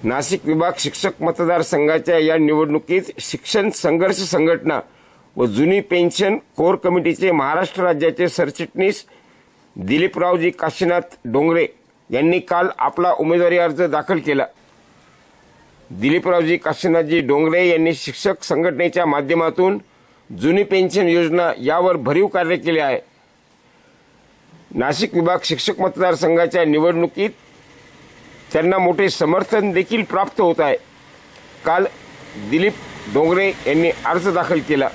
नाशिक विभाग शिक्षक मतदारसंघाच्या या निवडणुकीत शिक्षण संघर्ष संघटना व जुनी पेन्शन कोर कमिटीचे महाराष्ट्र राज्याचे सरचिटणीस दिलीपरावजी काशीनाथ डोंगरे यांनी काल आपला उमेदवारी अर्ज दाखल केला। दिलीपरावजी काशीनाथजी डोंगरे यांनी शिक्षक संघटनेच्या माध्यमातून जुनी पेन्शन योजना यावर भरीव कार्य केले आहे। नाशिक विभाग शिक्षक मतदारसंघाच्या निवडणुकीत त्यांना मोठे समर्थन देखील प्राप्त होत आहे। काल दिलीप डोंगरे यांनी अर्ज दाखल केला।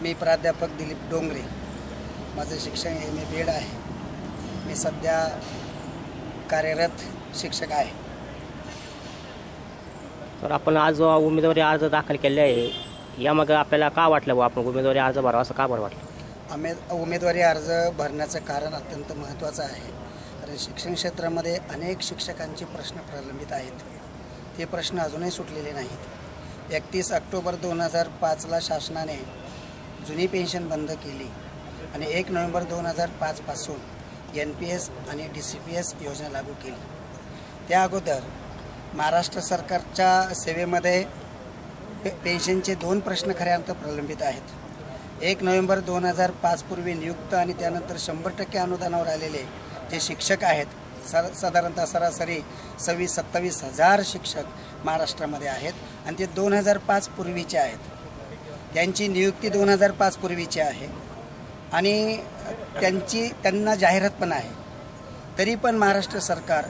मी प्राध्यापक दिलीप डोंगरे, माझे शिक्षण MA BEd आहे। मी सध्या कार्यरत शिक्षक आहे। तर आपण आज उमेदवारी अर्ज दाखल केले आहे, यामध्ये आपल्याला का वाटलं बा आपण उमेदवारी अर्ज भरावा, असं का बरं वाटलं? उमेदवारी अर्ज भरण्याचं कारण अत्यंत महत्त्वाचं आहे, कारण शिक्षण क्षेत्रामध्ये अनेक शिक्षकांचे प्रश्न प्रलंबित आहेत। ते प्रश्न अजूनही सुटलेले नाहीत। 31 ऑक्टोबर 2005ला शासनाने जुनी पेन्शन बंद केली आणि 1 नोव्हेंबर 2005 पासून NPS आणि DCPS योजना लागू केली। त्या अगोदर महाराष्ट्र सरकारच्या सेवेमध्ये पेन्शनचे 2 प्रश्न खऱ्या अर्थाने प्रलंबित आहेत। 1 नोव्हेंबर 2005 पूर्वी नियुक्त आणि त्यानंतर 100% अनुदानावर आलेले जे शिक्षक आहेत, साधारणतः सरासरी 26-27 हजार शिक्षक महाराष्ट्रामध्ये आहेत आणि ते 2005 पूर्वीचे आहेत। त्यांची नियुक्ती 2005 पूर्वीची आहे आणि त्यांना जाहिरात पण आहे, तरी पण महाराष्ट्र सरकार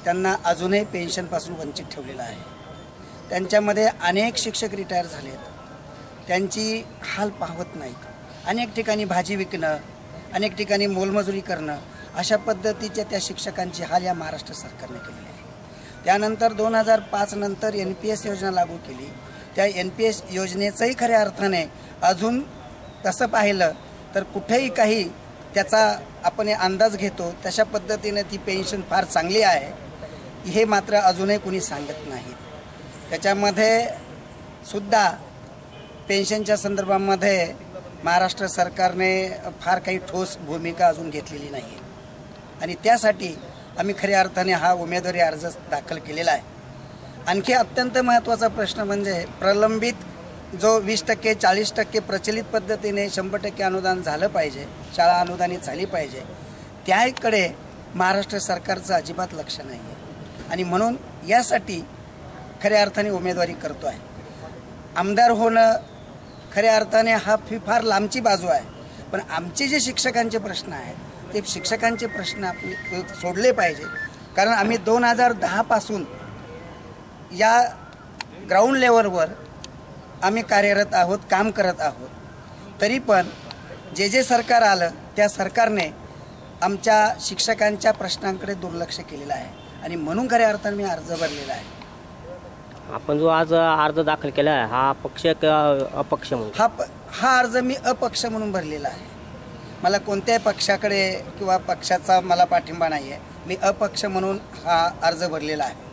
त्यांना अजूनही पेन्शनपासून वंचित ठेवलेलं आहे। त्यांच्यामध्ये अनेक शिक्षक रिटायर झालेत, त्यांची हाल पाहत नाहीत। अनेक ठिकाणी भाजी विकणं, अनेक ठिकाणी मोलमजुरी करणं, अशा पद्धतीच्या त्या शिक्षकांची हाल या महाराष्ट्र सरकारने केलेली आहे। त्यानंतर 2005 नंतर NPS योजना लागू केली। त्या NPS योजनेचंही खऱ्या अर्थाने अजून तसं पाहिलं तर कुठेही काही त्याचा आपण अंदाज घेतो तशा पद्धतीने ती पेन्शन फार चांगली आहे, हे मात्र अजूनही कुणी सांगत नाही। त्याच्यामध्ये सुद्धा पेन्शनच्या संदर्भामध्ये महाराष्ट्र सरकारने फार काही ठोस भूमिका अजून घेतलेली नाही आणि त्यासाठी आम्ही खऱ्या अर्थाने हा उमेदवारी अर्ज दाखल केलेला आहे। आणखी अत्यंत महत्त्वाचा प्रश्न म्हणजे प्रलंबित जो 20% 40% प्रचलित पद्धतीने 100% अनुदान झालं पाहिजे, शाळा अनुदानित झाली पाहिजे, त्याकडे महाराष्ट्र सरकारचं अजिबात लक्ष नाही आहे आणि म्हणून यासाठी खऱ्या अर्थाने उमेदवारी करतो आहे। आमदार होणं खऱ्या अर्थाने हा फार लांबची बाजू आहे, पण आमचे जे शिक्षकांचे प्रश्न आहेत ते शिक्षकांचे प्रश्न आपण सोडले पाहिजे, कारण आम्ही 2010 पासून या ग्राउंड लेवलवर आम्ही कार्यरत आहोत, काम करत आहोत। तरी पण जे सरकार आलं त्या सरकारने आमच्या शिक्षकांच्या प्रश्नांकडे दुर्लक्ष केलेलं आहे आणि म्हणून खऱ्या अर्थाने मी अर्ज भरलेला आहे। आपण जो आज अर्ज दाखल केला आहे हा पक्ष अपक्ष म्हणून? हा अर्ज मी अपक्ष म्हणून भरलेला आहे। मला कोणत्याही पक्षाकडे किंवा पक्षाचा मला पाठिंबा नाही आहे, मी अपक्ष म्हणून हा अर्ज भरलेला आहे।